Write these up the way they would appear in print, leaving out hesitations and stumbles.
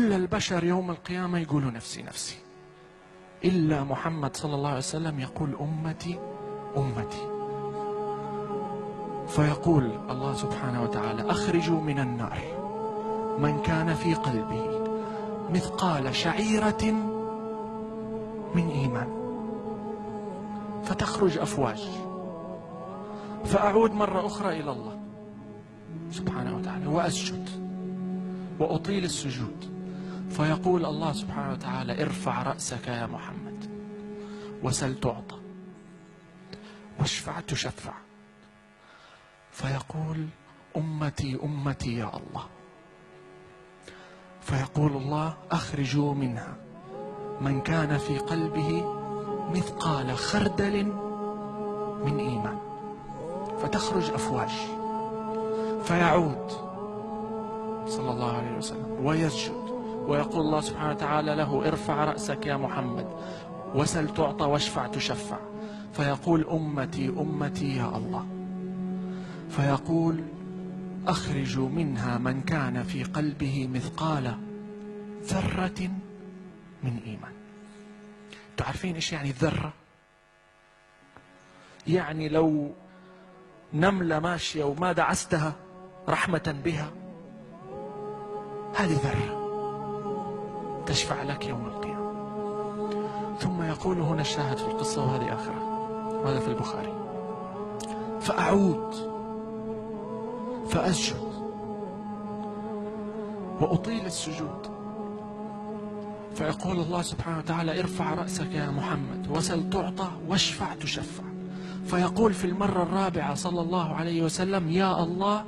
كل البشر يوم القيامة يقولوا نفسي نفسي، إلا محمد صلى الله عليه وسلم يقول أمتي أمتي. فيقول الله سبحانه وتعالى أخرجوا من النار من كان في قلبه مثقال شعيرة من إيمان، فتخرج أفواج. فأعود مرة أخرى إلى الله سبحانه وتعالى وأسجد وأطيل السجود، فيقول الله سبحانه وتعالى ارفع رأسك يا محمد وسل تعطى واشفع تشفع. فيقول أمتي أمتي يا الله. فيقول الله أخرجوا منها من كان في قلبه مثقال خردل من إيمان، فتخرج أفواج. فيعود صلى الله عليه وسلم ويسجد ويقول الله سبحانه وتعالى له ارفع رأسك يا محمد وسل تعطى واشفع تشفع. فيقول أمتي أمتي يا الله. فيقول أخرجوا منها من كان في قلبه مثقال ذرة من إيمان. تعرفين إيش يعني ذرة؟ يعني لو نملة ماشية وما دعستها رحمة بها، هذه ذرة تشفع لك يوم القيامة. ثم يقول هنا الشاهد في القصة، وهذه آخرة، وهذا في البخاري. فأعود فأسجد وأطيل السجود، فيقول الله سبحانه وتعالى ارفع رأسك يا محمد وسل تعطى واشفع تشفع. فيقول في المرة الرابعة صلى الله عليه وسلم يا الله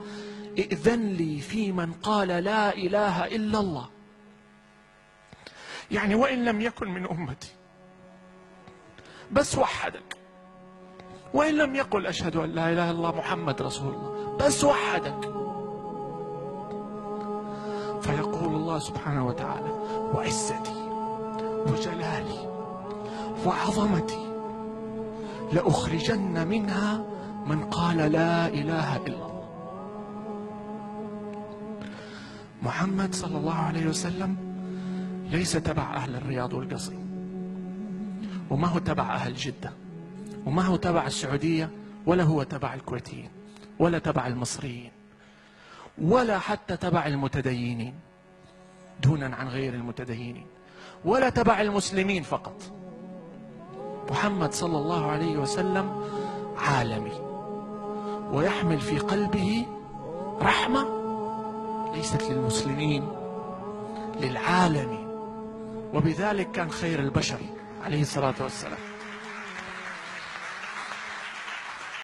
ائذن لي في من قال لا إله إلا الله. يعني وإن لم يكن من أمتي بس وحدك، وإن لم يقل أشهد أن لا إله إلا الله محمد رسول الله، بس وحدك. فيقول الله سبحانه وتعالى وعزتي وجلالي وعظمتي لأخرجن منها من قال لا إله إلا الله. محمد صلى الله عليه وسلم ليس تبع أهل الرياض والقصيم، وما هو تبع أهل جدة، وما هو تبع السعودية، ولا هو تبع الكويتيين، ولا تبع المصريين، ولا حتى تبع المتدينين دونا عن غير المتدينين، ولا تبع المسلمين فقط. محمد صلى الله عليه وسلم عالمي، ويحمل في قلبه رحمة ليست للمسلمين، للعالمين، وبذلك كان خير البشر عليه الصلاة والسلام.